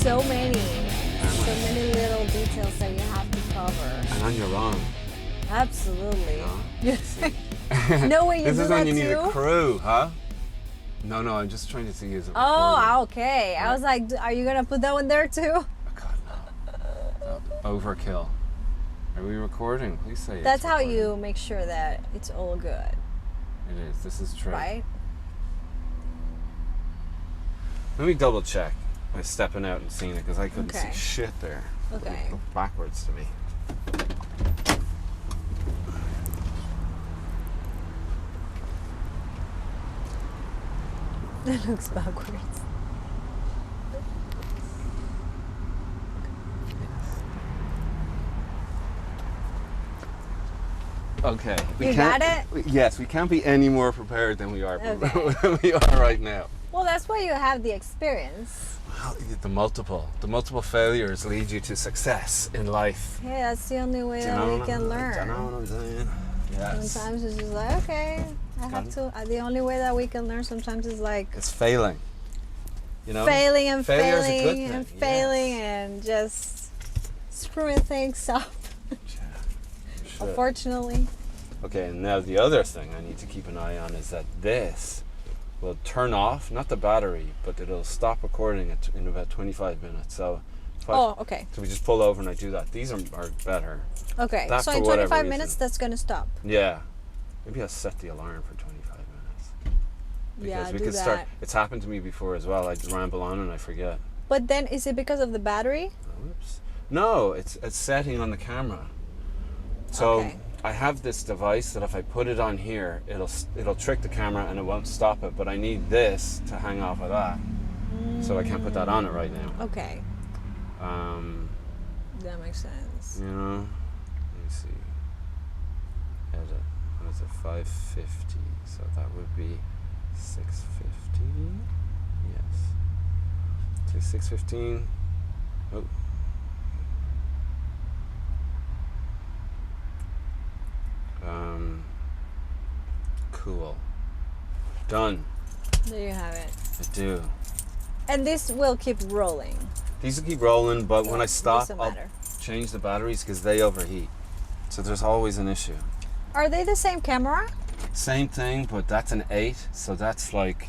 so many little details that you have to cover. And on your own. Absolutely. You know? No way you this do is that when you too? need a crew, huh? No, I'm just trying to see you as a Oh, okay. I was like, are you gonna put that one there too? Oh, God, no. Overkill. Are we recording? Please say That's it's how recording. you make sure that it's all good, It is. This is true. right? Let me double check by stepping out and seeing it because I couldn't Okay. see shit there. Okay. It looked backwards to me. It looks backwards. Okay. You got it? Yes, we can't be any more prepared than we are Okay. than we are right now. Well, that's why you have the experience. Well, the multiple failures lead you to success in life. Hey, that's the only way Do you that know we what can I'm- learn. Do you know what I'm saying? Yes. Sometimes it's just like, okay, I have to. The only way that we can learn sometimes is like It's failing. You know? failing and Failure is a good failing thing, and failing yes. and just screwing things up. Should. Unfortunately. Okay, and now the other thing I need to keep an eye on is that this will turn off, not the battery, but it'll stop recording it in about 25 minutes. So, Okay. So we just pull over and I do that. These are better. Okay. That So for in whatever 25 reason. minutes, that's gonna stop. Yeah. Maybe I'll set the alarm for 25 minutes. Yeah, we do could that. start. It's happened to me before as well. I ramble on and I forget. But then, is it because of the battery? Oh, whoops. No, it's setting on the camera. So Okay. I have this device that if I put it on here, it'll trick the camera and it won't stop it. But I need this to hang off of that, so I can't put that on it right now. Okay. That makes sense. You know, let me see. Edit. What is it? 550. So that would be 650. Yes. So 615. Oh. Cool. Done. There you have it. I do. And this will keep rolling. These will keep rolling, but when I stop, Doesn't I'll matter. change the batteries because they overheat. So there's always an issue. Are they the same camera? Same thing, but that's an 8, so that's like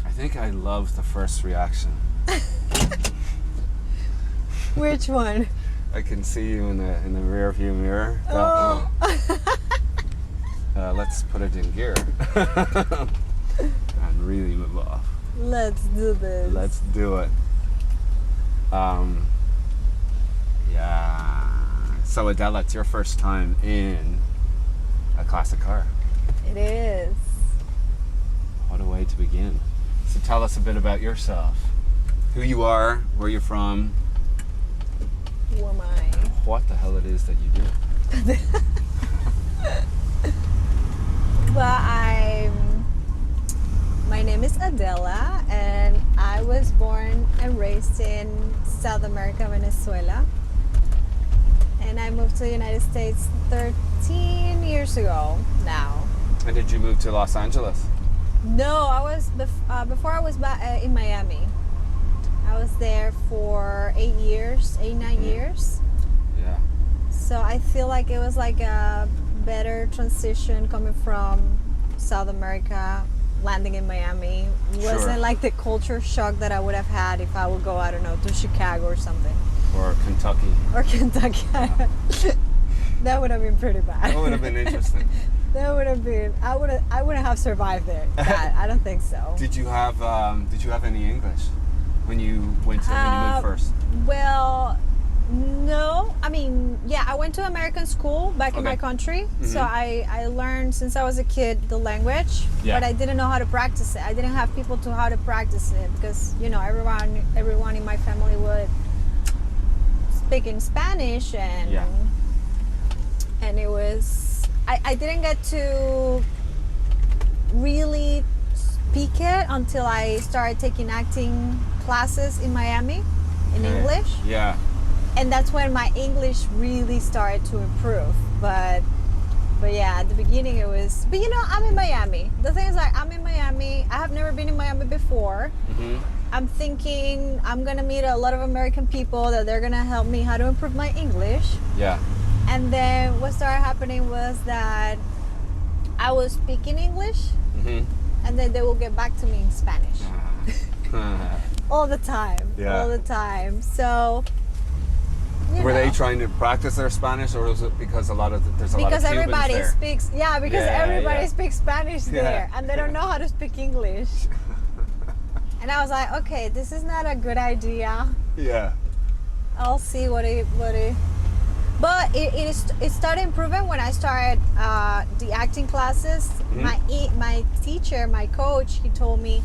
I think I love the first reaction. Which one? I can see you in the rear view mirror. That Oh. one. Let's put it in gear and really move off. Let's do this. Let's do it. Yeah. So Adela, it's your first time in a classic car. It is. What a way to begin. So tell us a bit about yourself. Who you are, where you're from, Who am I? what the hell it is that you do. Well, my name is Adela, and I was born and raised in South America, Venezuela. And I moved to the United States 13 years ago now. And did you move to Los Angeles? No, I was before I was back in Miami. I was there for 9 years. Yeah. So I feel like it was like a better transition coming from South America, landing in Miami. It Sure. wasn't like the culture shock that I would have had if I would go, I don't know, to Chicago or something. Or Kentucky. Or Kentucky. That would have been pretty bad. That would have been interesting. That would have been. I wouldn't have survived there. I don't think so. Did you have any English when you moved first? Well, no. I mean, yeah, I went to American school back in Okay. my country. So Mhm. I learned since I was a kid the language, Yeah. but I didn't know how to practice it. I didn't have people to how to practice it because, you know, everyone in my family would speak in Spanish, and Yeah. and it was I didn't get to really speak it until I started taking acting classes in Miami in Okay. English. Yeah. And that's when my English really started to improve. But But yeah, at the beginning it was. But you know, I'm in Miami. The thing is, like, I'm in Miami. I have never been in Miami before. I'm thinking I'm gonna meet a lot of American people that they're gonna help me how to improve my English. Yeah. And then what started happening was that I was speaking English, and then they will get back to me in Spanish. All the time. Yeah. All the time. So. Were they trying to practice their Spanish, or was it because there's a lot of Cubans everybody there? speaks. Yeah, because everybody speaks Spanish there, and they don't know how to speak English. And I was like, okay, this is not a good idea. Yeah. I'll see what it. But it started improving when I started the acting classes. My teacher, my coach, he told me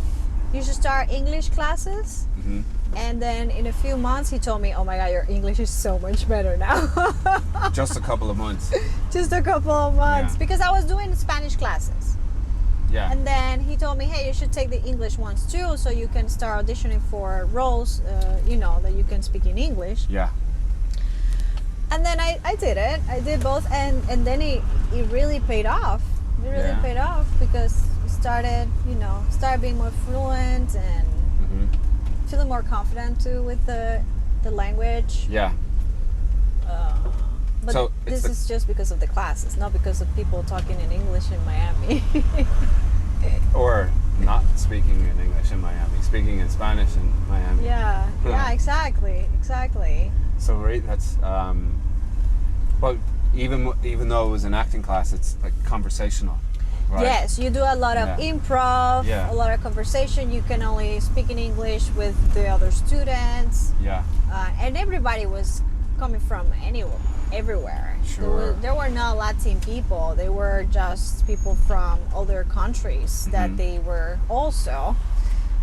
you should start English classes. And then in a few months, he told me, oh my God, your English is so much better now. Just a couple of months. Just a couple of months. Yeah. Because I was doing Spanish classes. Yeah. And then he told me, hey, you should take the English ones too, so you can start auditioning for roles, that you can speak in English. Yeah. And then I did it. I did both. And then it really paid off. It really paid off because we started being more fluent and feeling more confident too with the language. Yeah. But So this is just because of the classes, not because of people talking in English in Miami. Or not speaking in English in Miami, speaking in Spanish in Miami. Yeah, exactly. So that's but even though it was an acting class, it's like conversational, right? Yes, you do a lot of improv, a lot of conversation. You can only speak in English with the other students. Yeah. And everybody was coming from everywhere. Sure. There were not Latin people. They were just people from other countries that they were also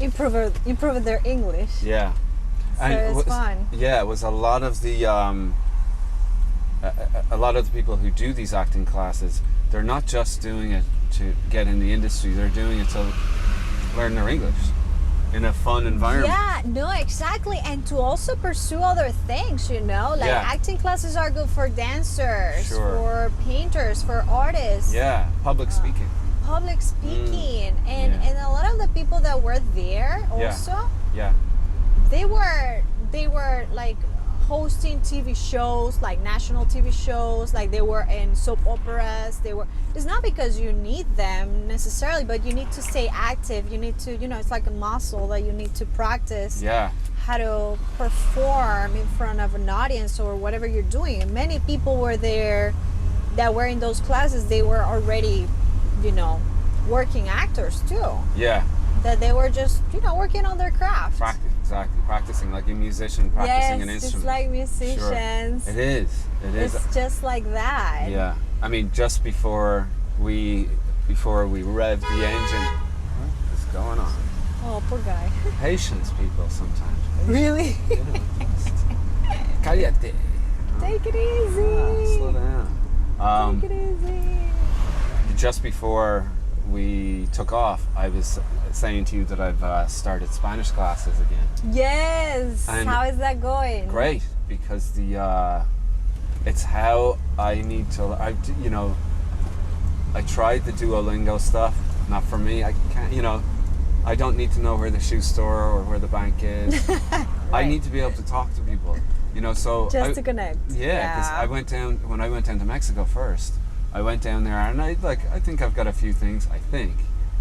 improving their English. Yeah. So it was fun. Yeah, it was a lot of the people who do these acting classes. They're not just doing it to get in the industry. They're doing it to learn their English in a fun environment. Yeah, no, exactly. And to also pursue other things, acting classes are good for dancers, for painters, for artists. Yeah, public speaking. And a lot of the people that were there also, they were like hosting TV shows, like national TV shows, like they were in soap operas. It's not because you need them necessarily, but you need to stay active. You need to, it's like a muscle that you need to practice. Yeah. How to perform in front of an audience or whatever you're doing. And many people were there that were in those classes. They were already, working actors too. Yeah. That they were just, working on their craft. Practicing like a musician practicing an instrument. Just like musicians. Sure. It is. It's just like that. Yeah. I mean, just before we rev the engine, what is going on? Oh, poor guy. Patience, people, sometimes. Really? Cállate. Take it easy. Slow down. Take it easy. Just before we took off, I was saying to you that I've started Spanish classes again. Yes. And how is that going? Great, because it's how I need to. I tried the Duolingo stuff. Not for me. I can't. I don't need to know where the shoe store or where the bank is. Right. I need to be able to talk to people. So just to connect. Yeah, because when I went down to Mexico first. I went down there and I think I've got a few things,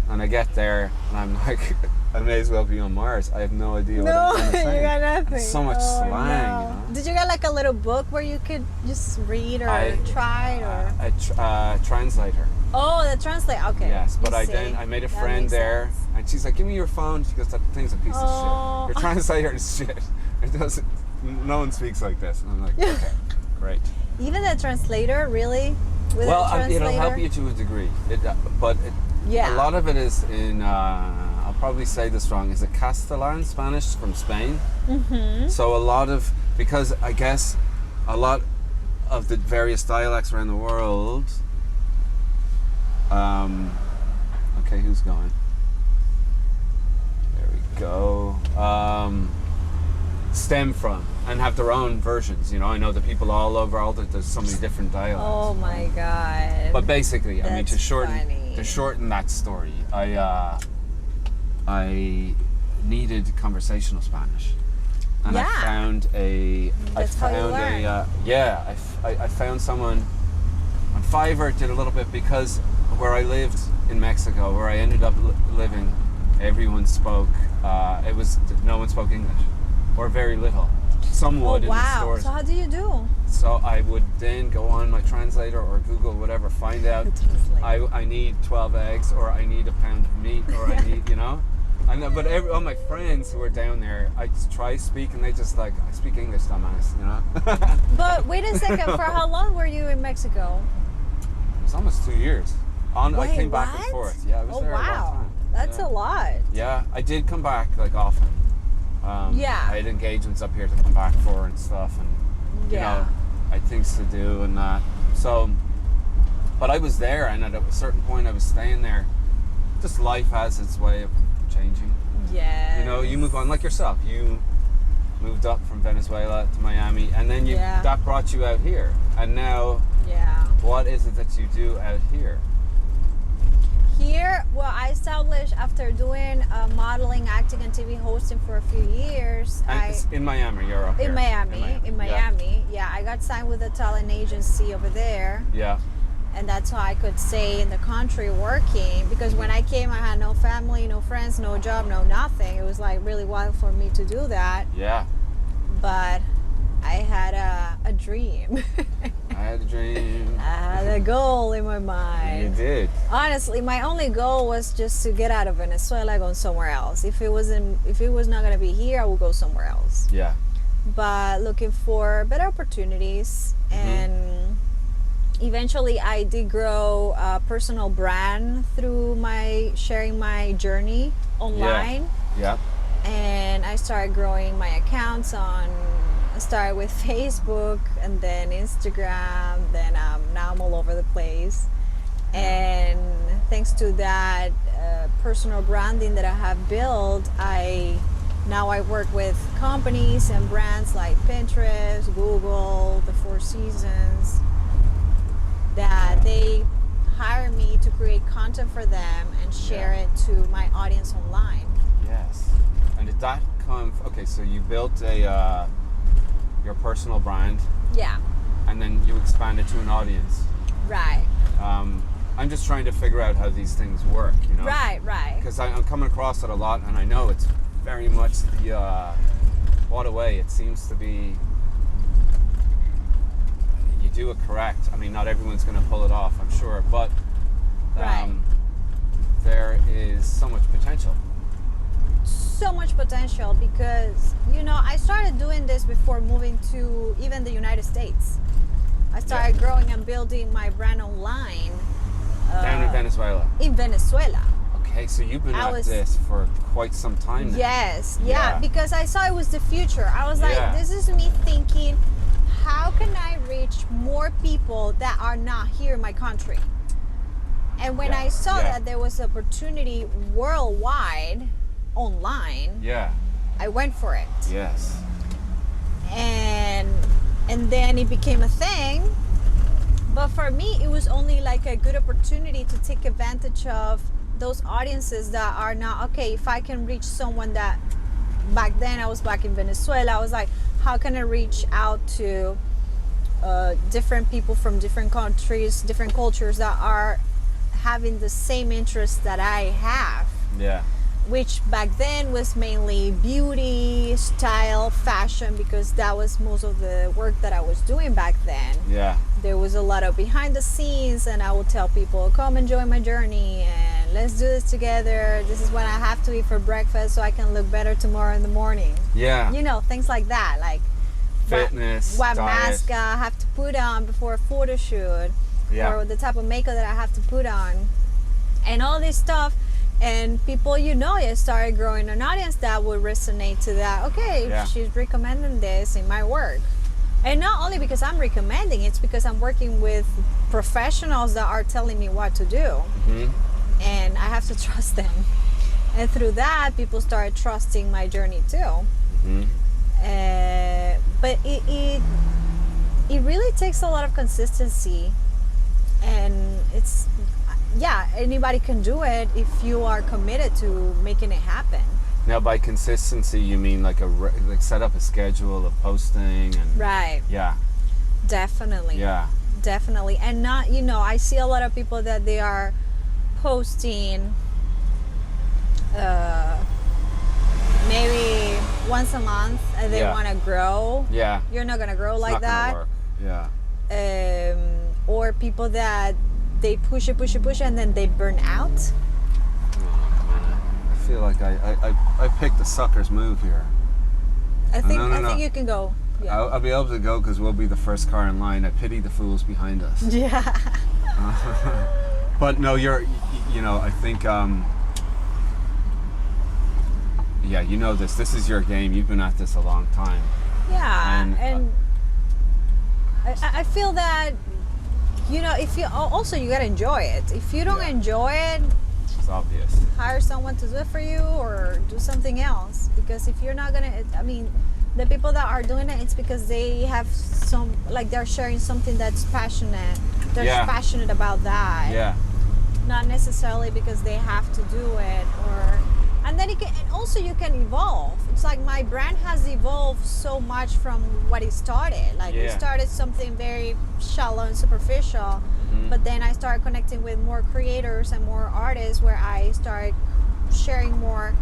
and I get there and I'm like, I may as well be on Mars. I have no idea what I'm going to say. You got nothing. It's so much slang, no. Did you get like a little book where you could just read or try or? A translator. Oh, the translator. Okay. Yes, but I made a friend there, and she's like, "Give me your phone." She goes, "That thing's a piece of shit. Your translator is shit. It doesn't. No one speaks like this." And I'm like, "Okay, great." Even the translator, really? It'll help you to a degree, but a lot of it is in, I'll probably say this wrong, is it Castellan, Spanish from Spain? Mm-hmm. So because I guess a lot of the various dialects around the world, okay, who's going? There we go. Stem from, and have their own versions. I know the people all over. There's so many different dialects. Oh my God! But basically, I mean, to funny. shorten that story, I needed conversational Spanish, and I found I found someone on Fiverr. Did a little bit because where I lived in Mexico, where I ended up living, everyone spoke. No one spoke English, or very little. Some would in the stores. So how do you do? So I would then go on my translator or Google, whatever, find out I need 12 eggs, or I need a pound of meat, or I need, I know, but all my friends who were down there, I just try to speak, and they just I speak English, dumbass, But wait a second, for how long were you in Mexico? It was almost 2 years. I came back and forth. Yeah, I was there a long time. That's a lot. Yeah, I did come back often. I had engagements up here to come back for and stuff, and I had things to do and that. So, but I was there, and at a certain point, I was staying there. Just life has its way of changing. Yeah. You move on, like yourself. You moved up from Venezuela to Miami, and then that brought you out here. And now, what is it that you do out here? Here, well, I established after doing modeling, acting, and TV hosting for a few years. In Miami, you're up here. In Miami. Yeah, I got signed with a talent agency over there. Yeah. And that's how I could stay in the country working, because when I came, I had no family, no friends, no job, no nothing. It was really wild for me to do that. Yeah. But I had a dream. I had a dream. I had a goal in my mind. You did. Honestly, my only goal was just to get out of Venezuela, go somewhere else. If it was not gonna be here, I would go somewhere else. Yeah. But looking for better opportunities, and eventually I did grow a personal brand through sharing my journey online. Yeah. And I started growing my accounts I started with Facebook, and then Instagram, then now I'm all over the place. And thanks to that personal branding that I have built, now I work with companies and brands like Pinterest, Google, the Four Seasons, that they hire me to create content for them and share it to my audience online. Yes. And did that come? Okay, so you built your personal brand. Yeah. And then you expand it to an audience. Right. I'm just trying to figure out how these things work, Right. Because I'm coming across it a lot, and I know it's very much what a way it seems to be. You do it correct. I mean, not everyone's going to pull it off, I'm sure, but there is so much potential. So much potential, because I started doing this before moving to even the United States. I started growing and building my brand online down in Venezuela. Okay, so you've been at this for quite some time now. Yes, because I saw it was the future. I was like, this is me thinking, how can I reach more people that are not here in my country? And when I saw that there was opportunity worldwide online, I went for it. Yes. And then it became a thing. But for me, it was only like a good opportunity to take advantage of those audiences that are not, okay, if I can reach someone that, back then I was back in Venezuela, I was like, how can I reach out to different people from different countries, different cultures that are having the same interests that I have? Yeah. Which back then was mainly beauty, style, fashion, because that was most of the work that I was doing back then. Yeah. There was a lot of behind the scenes, and I would tell people, come enjoy my journey and let's do this together. This is what I have to eat for breakfast so I can look better tomorrow in the morning. Yeah. Things like that, like fitness, what diet. mask I have to put on before a photo shoot, or the type of makeup that I have to put on, and all this stuff. And people, I started growing an audience that would resonate to that. Okay, she's recommending this in my work. And not only because I'm recommending, it's because I'm working with professionals that are telling me what to do. And I have to trust them. And through that, people started trusting my journey too. but it really takes a lot of consistency, and it's, yeah, anybody can do it if you are committed to making it happen. Now, by consistency, you mean like set up a schedule of posting and right? Yeah, definitely. Yeah, definitely. And not, I see a lot of people that they are posting maybe once a month, and they want to grow. Yeah, you're not gonna grow it's like not that. Gonna work. Yeah. Or people that they push it, and then they burn out. I feel like I picked a sucker's move here. I think you can go. Yeah. I'll be able to go because we'll be the first car in line. I pity the fools behind us. Yeah. But no, I think, yeah, this is your game. You've been at this a long time. Yeah, and I feel that, if you also, you gotta enjoy it. If you don't enjoy it, it's obvious. Hire someone to do it for you, or do something else. Because if you're not gonna, the people that are doing it, it's because they have they're sharing something that's passionate. They're passionate about that. Yeah. Not necessarily because they have to do it, and then and also you can evolve. It's like my brand has evolved so much from what it started. We started something very shallow and superficial, but then I started connecting with more creators and more artists, where I started sharing more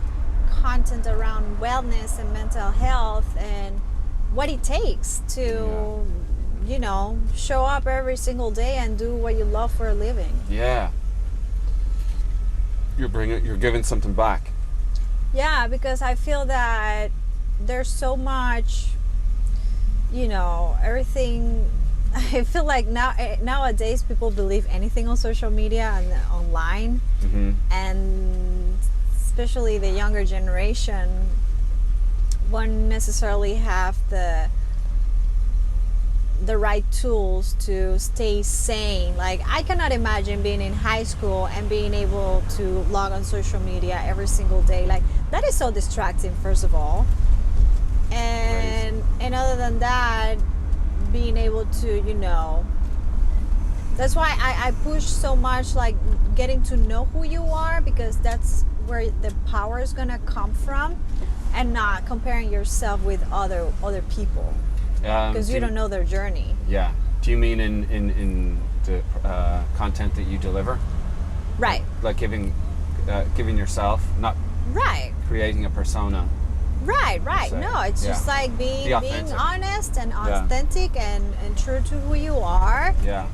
content around wellness and mental health and what it takes to show up every single day and do what you love for a living. Yeah. You're giving something back. Yeah, because I feel that there's so much, everything. I feel like nowadays people believe anything on social media and online, and especially the younger generation won't necessarily have the right tools to stay sane. Like, I cannot imagine being in high school and being able to log on social media every single day. Like, that is so distracting, first of all, and other than that, being able to that's why I push so much, like, getting to know who you are, because that's where the power is gonna come from, and not comparing yourself with other people. Because you don't know their journey. Yeah. Do you mean in the content that you deliver? Right. Like giving yourself, not creating a persona. Right. No, it's just like being honest and authentic and true to who you are. Yeah.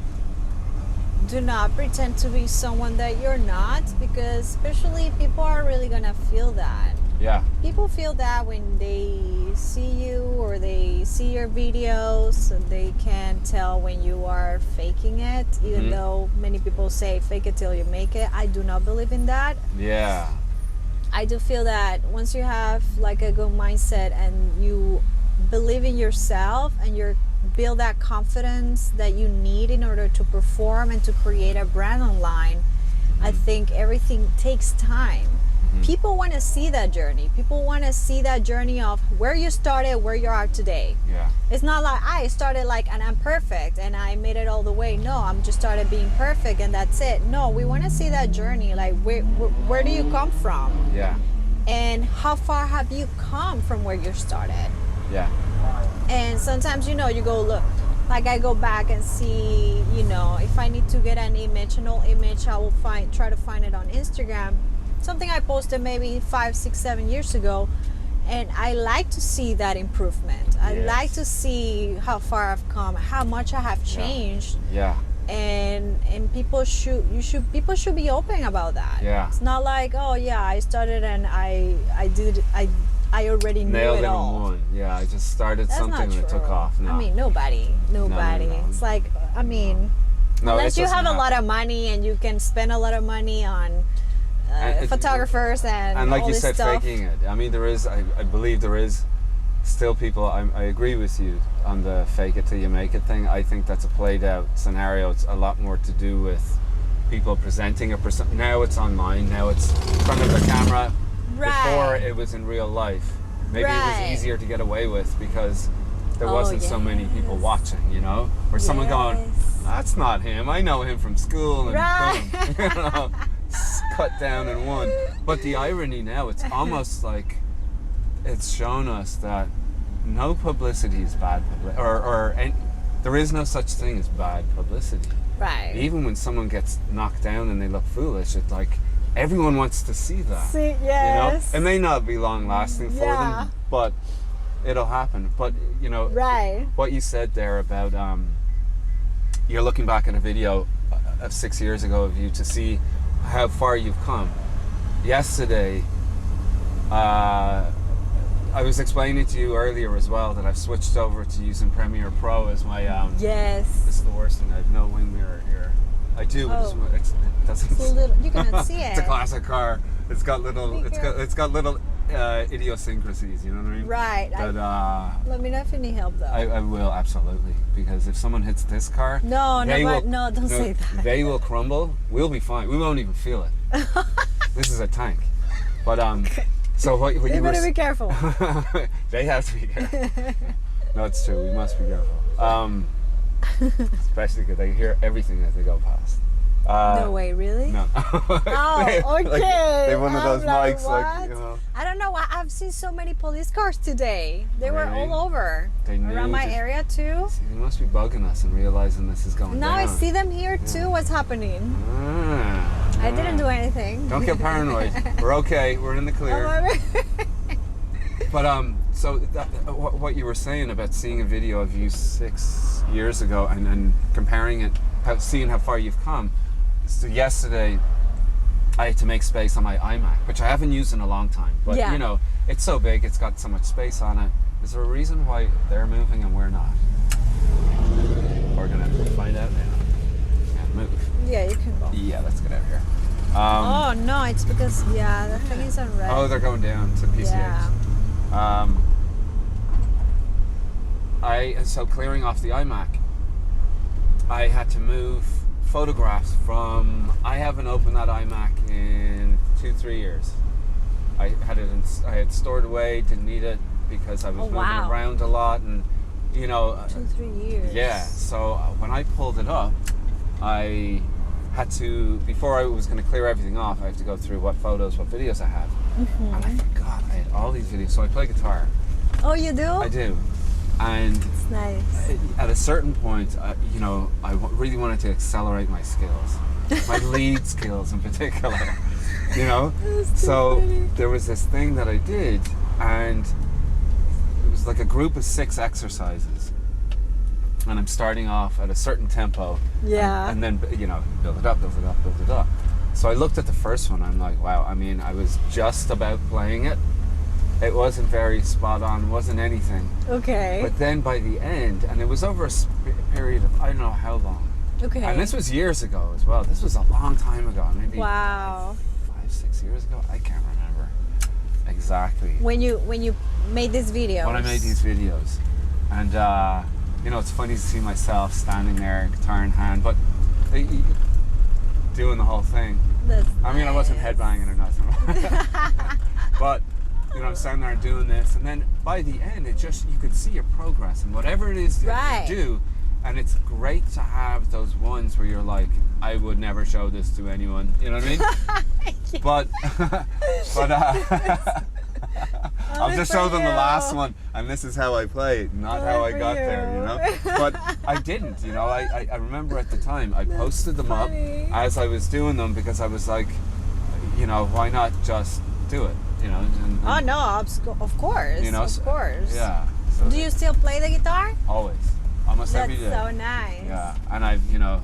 Do not pretend to be someone that you're not, because especially people are really gonna feel that. Yeah. People feel that when they see you or they see your videos, and they can tell when you are faking it, even though many people say fake it till you make it. I do not believe in that. Yeah. I do feel that once you have like a good mindset and you believe in yourself and you build that confidence that you need in order to perform and to create a brand online, I think everything takes time. People want to see that journey. People want to see that journey of where you started, where you are today. Yeah. It's not like I started and I'm perfect and I made it all the way. No, I'm just started being perfect and that's it. No, we want to see that journey. Like, where do you come from? Yeah. And how far have you come from where you started? Yeah. And sometimes, you go look. Like, I go back and see, if I need to get an old image, I will try to find it on Instagram. Something I posted maybe 5, 6, 7 years ago, and I like to see that improvement. I like to see how far I've come, how much I have changed. Yeah. And people should be open about that. Yeah. It's not like, oh yeah, I started and I already knew it all. One. Yeah, I just started something and it took off. No. I mean, nobody. No. It's like, unless you have a lot of money and you can spend a lot of money on photographers and like all you this said, stuff. faking it. I mean, there is. I believe there is still people. I agree with you on the fake it till you make it thing. I think that's a played out scenario. It's a lot more to do with people presenting a person. Now it's online. Now it's in front of the camera. Right. Before it was in real life. Maybe it was easier to get away with because there wasn't so many people watching, you know, or someone going, that's not him. I know him from school, and boom, you know, cut down in one. But the irony now, it's almost like it's shown us that no publicity is bad publicity, or there is no such thing as bad publicity. Right. Even when someone gets knocked down and they look foolish, it's like everyone wants to see that. See, yes. You know, it may not be long lasting for them, but it'll happen. But you know, what you said there about you're looking back at a video of 6 years ago of you to see how far you've come. Yesterday, I was explaining to you earlier as well that I've switched over to using Premiere Pro as my Yes. This is the worst thing. I have no wing mirror here. I do, but it doesn't. It's a little, you cannot see it. It's a classic car. It's got little. It's got little idiosyncrasies. You know what I mean? Right. But let me know if you need help, though. I will, absolutely, because if someone hits this car, no, don't say that. They will crumble. We'll be fine. We won't even feel it. This is a tank. But so what you better be careful. They have to be careful. No, it's true. We must be careful. Especially because they hear everything as they go past. No way, really? No. Oh, okay. They have one of those mics, what? like, you know. I don't know why. I've seen so many police cars today. They were all over. Around my area, too. See, they must be bugging us and realizing this is going down. Now I see them here, too. What's happening? I didn't do anything. Don't get paranoid. We're okay. We're in the clear. But so what you were saying about seeing a video of you 6 years ago and comparing it, seeing how far you've come. So yesterday, I had to make space on my iMac, which I haven't used in a long time. But you know, it's so big, it's got so much space on it. Is there a reason why they're moving and we're not? We're gonna find out now. Yeah, move. Yeah, you can go. Yeah, let's get out of here. Oh no, it's because the thing is on red. Oh, they're going down to PCH. Yeah. So clearing off the iMac, I had to move photographs from. I haven't opened that iMac in 2-3 years. I had stored away, didn't need it because I was moving around a lot, and you know. 2-3 years. Yeah. So when I pulled it up, I had to, before I was going to clear everything off, I have to go through what photos, what videos I have. And I forgot I had all these videos. So I play guitar. Oh, you do? I do. And it's nice. At a certain point, you know, I really wanted to accelerate my skills, my lead skills in particular, you know? So there was this thing that I did, and it was like a group of 6 exercises. And I'm starting off at a certain tempo. Yeah. And then, you know, build it up, build it up, build it up. So I looked at the first one, I'm like, wow, I mean, I was just about playing it. It wasn't very spot on, wasn't anything. Okay. But then by the end, and it was over a period of, I don't know how long. Okay. And this was years ago as well. This was a long time ago, maybe 5-6 years ago. I can't remember exactly. When you made this video. When I made these videos. And, you know, it's funny to see myself standing there, guitar in hand, but doing the whole thing. I mean, I wasn't headbanging or nothing. But, you know, I'm standing there doing this, and then by the end, it just, you can see your progress and whatever it is that you do. And it's great to have those ones where you're like, I would never show this to anyone. You know what I mean? But I'll just show them the last one, and this is how I played, not how I got there, you know? But I didn't, you know? I remember at the time, I posted them up as I was doing them because I was like, you know, why not just do it, you know? Oh, no, of course, you know, of course. Yeah. So do you still play the guitar? Always. Almost every day. That's so nice. Yeah, and I've, you know,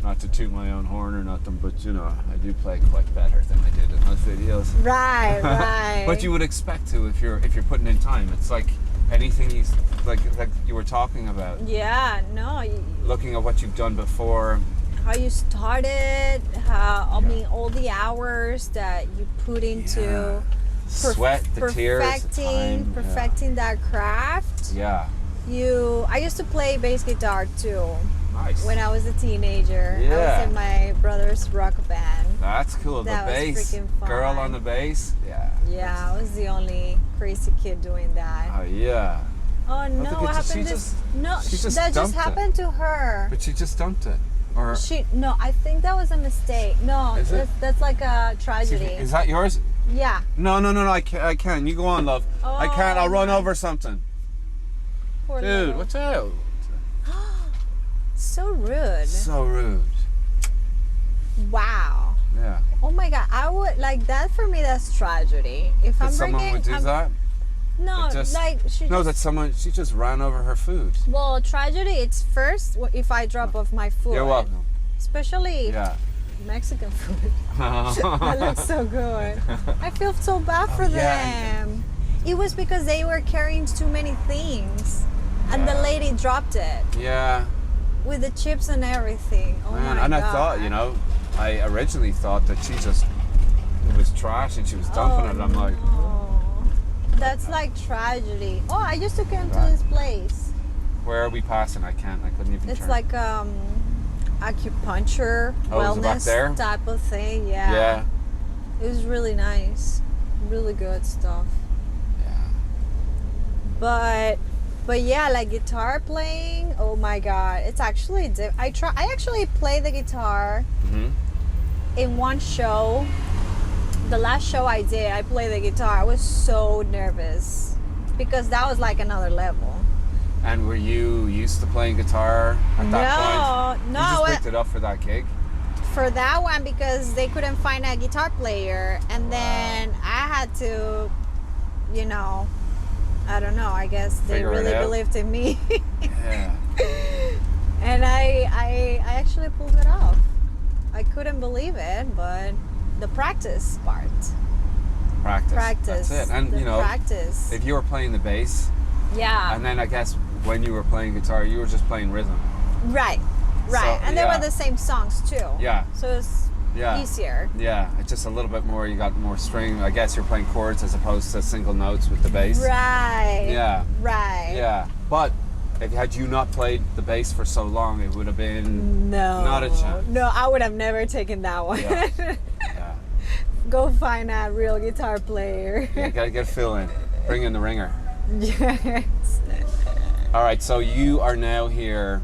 not to toot my own horn or nothing, but you know, I do play quite better than I did in those videos. Right, right. But you would expect to if you're putting in time. It's like anything like you were talking about. Yeah, no. Looking at what you've done before. How you started, I mean, all the hours that you put into sweat, the tears, the time, perfecting that craft. Yeah. I used to play bass guitar too. Nice. When I was a teenager. Yeah. I was in my brother's rock band. That's cool. That the bass. was freaking fun. Girl on the bass. Yeah. Yeah, I was the only crazy kid doing that. Oh yeah. Oh no! What happened? That just happened to her. But she just dumped it. Or no, I think that was a mistake. No, that's like a tragedy. Is that yours? Yeah. No, I can't. You go on, love. Oh, I can't. I'll run over something. Poor Dude, little. what's out? So rude. So rude. Wow. Yeah. Oh my God, I would like that. For me, that's tragedy. If I'm someone bringing, would do that? No, she just ran over her food. Well, tragedy. It's first if I drop off my food. You're welcome. Especially Mexican food. That looks so good. I feel so bad for them. It was because they were carrying too many things, and the lady dropped it. Yeah. With the chips and everything. Oh man, my God. I thought, I originally thought that it was trash and she was dumping it. I'm like, that's like tragedy. Oh, I just took him to this place. Where are we passing? I couldn't even turn. It's like acupuncture, wellness type of thing. Yeah. It was really nice. Really good stuff. Yeah. But yeah, like guitar playing, oh my God, it's actually I actually play the guitar in one show. The last show I did, I played the guitar. I was so nervous because that was like another level. And were you used to playing guitar at that point? No. You just picked it up for that gig? For that one, because they couldn't find a guitar player, and then I had to, I don't know, I guess they really believed in me. Yeah. And I actually pulled it off. I couldn't believe it, but the practice part. Practice. That's it. And practice. If you were playing the bass. Yeah. And then I guess when you were playing guitar, you were just playing rhythm. Right. So, and they were the same songs too. Yeah. So it's easier. Yeah. It's just a little bit more, you got more string. I guess you're playing chords as opposed to single notes with the bass. Right. Yeah. Right. Yeah. But had you not played the bass for so long, it would have been not a chance. No, I would have never taken that one. Yeah. Go find a real guitar player. Yeah, gotta get a fill in. Bring in the ringer. Yes. All right, so you are now here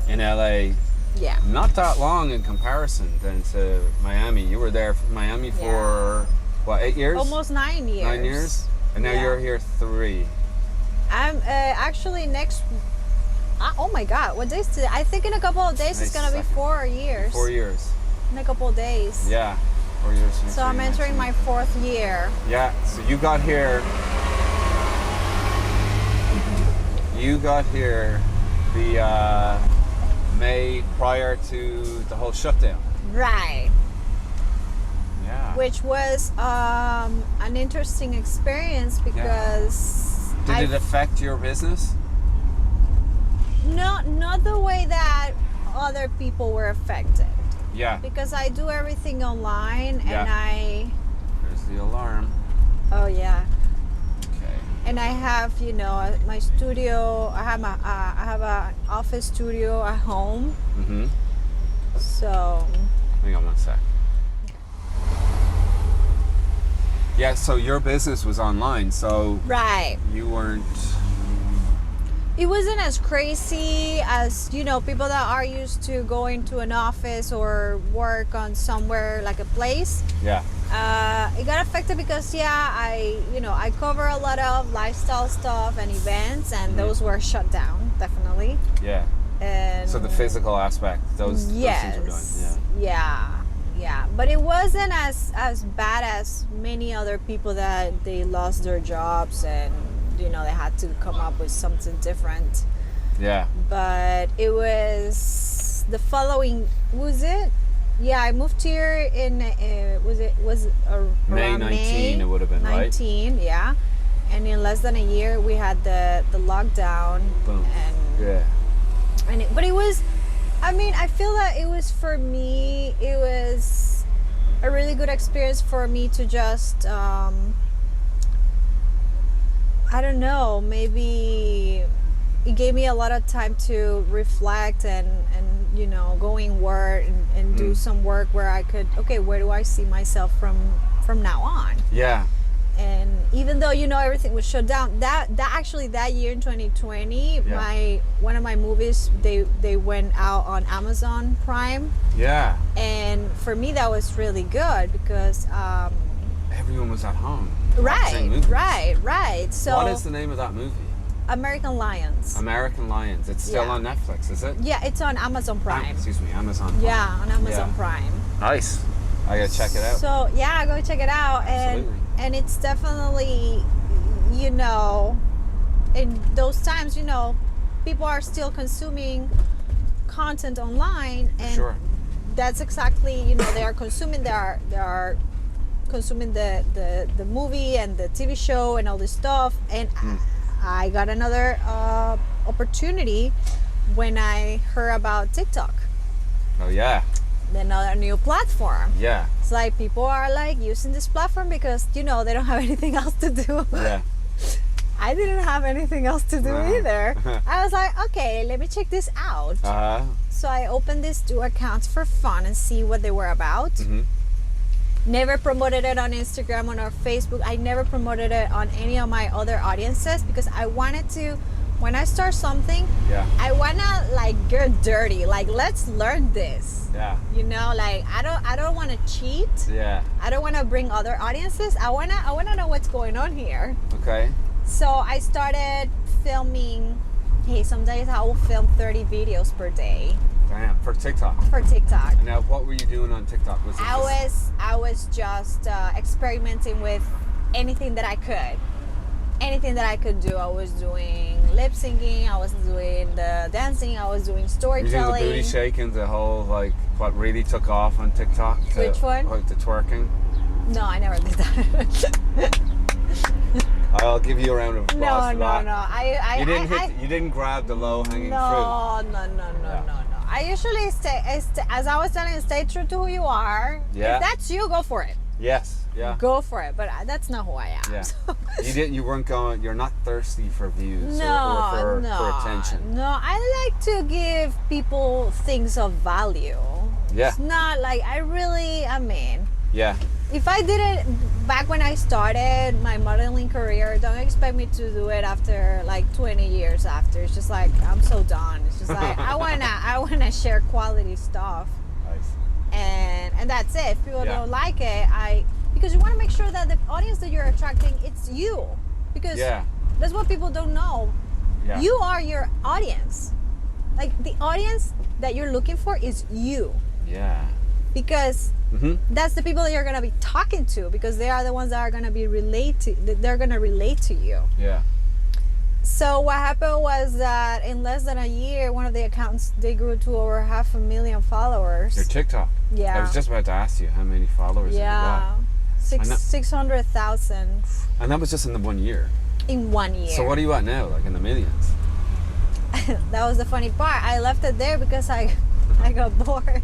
in LA. Yeah. Not that long in comparison then to Miami. You were there in Miami for, 8 years? Almost 9 years. 9 years? And now you're here 3. I'm actually next... oh my God, what day is today? I think in a couple of days it's going to be 4 years. 4 years. In a couple of days. Yeah, 4 years. So I'm entering my 4th year. Yeah, so you got here... the May prior to the whole shutdown. Right. Yeah. Which was an interesting experience because... Did it affect your business? No, not the way that other people were affected. Yeah. Because I do everything online and There's the alarm. Oh yeah. Okay. And I have, my studio. I have an office studio at home. Mm-hmm. So. Hang on one sec. Yeah, so your business was online, so right. You weren't. It wasn't as crazy as people that are used to going to an office or work on somewhere like a place. Yeah. It got affected because I cover a lot of lifestyle stuff and events, and those were shut down definitely. Yeah. And so the physical aspect, those things were done. Yeah. But it wasn't as bad as many other people that they lost their jobs and they had to come up with something different. Yeah. But it was the following. Was it? Yeah, I moved here in May 19. It would have been 19, right? Yeah. And in less than a year, we had the lockdown. Boom. But it was. I mean, I feel that it was for me. It was a really good experience for me to just. I don't know, maybe it gave me a lot of time to reflect and go inward and do some work where I could, where do I see myself from now on? Yeah. and even though everything was shut down, that year in 2020, one of my movies, they went out on Amazon Prime. Yeah. And for me that was really good because everyone was at home. Right. So what is the name of that movie? American Lions. American Lions. It's still on Netflix, is it? Yeah, it's on Amazon Prime. Excuse me, Amazon Prime. Yeah, on Amazon Prime. Nice. I gotta check it out. So yeah, go check it out. And it's definitely, in those times, people are still consuming content online, and that's exactly, they are consuming they are consuming the movie and the TV show and all this stuff. And I got another opportunity when I heard about TikTok. Oh yeah. Another new platform. Yeah. It's like people are like using this platform because they don't have anything else to do. Yeah. I didn't have anything else to do either. I was like, okay, let me check this out. So I opened these 2 accounts for fun and see what they were about. Mm-hmm. Never promoted it on Instagram or Facebook. I never promoted it on any of my other audiences because I wanted to, when I start something, I wanna like get dirty. Like, let's learn this. Yeah. I don't want to cheat. Yeah. I don't want to bring other audiences. I wanna know what's going on here. Okay. So I started filming. Hey, some days I will film 30 videos per day. Damn, for TikTok. For TikTok. And now, what were you doing on TikTok? I was just experimenting with anything that I could. Anything that I could do. I was doing lip syncing. I was doing the dancing. I was doing storytelling. You doing the booty shaking, the whole what really took off on TikTok? Which one? Like the twerking. No, I never did that. I'll give you a round of applause for that. No. You didn't grab the low hanging fruit. No. I usually stay, as I was telling you, stay true to who you are. Yeah. If that's you, go for it. Yes. Yeah. Go for it. But that's not who I am. Yeah. So. You weren't going. You're not thirsty for views or for attention. No, I like to give people things of value. Yeah. It's not like Yeah. if I did it back when I started my modeling career, don't expect me to do it after like 20 years after. It's just like, I'm so done. It's just like, I wanna share quality stuff. Nice. And that's it. If people don't like it, because you want to make sure that the audience that you're attracting, it's you. Because that's what people don't know. Yeah. You are your audience. Like, the audience that you're looking for is you. Yeah. Because that's the people that you're going to be talking to, because they are the ones that are going to be they're going to relate to you. Yeah. So what happened was that in less than a year, one of the accounts, they grew to over 500,000 followers. Your TikTok? Yeah. I was just about to ask you how many followers you got. 600,000. And that was just in the 1 year? In 1 year. So what are you at now, like in the millions? That was the funny part. I left it there because I got bored.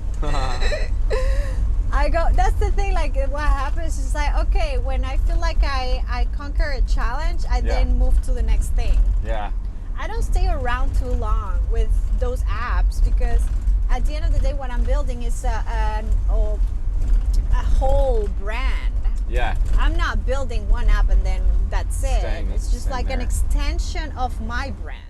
That's the thing, like what happens is like, okay, when I feel like I conquer a challenge, I then move to the next thing. Yeah. I don't stay around too long with those apps, because at the end of the day, what I'm building is a whole brand. Yeah. I'm not building one app and then that's it. It's just like an extension of my brand.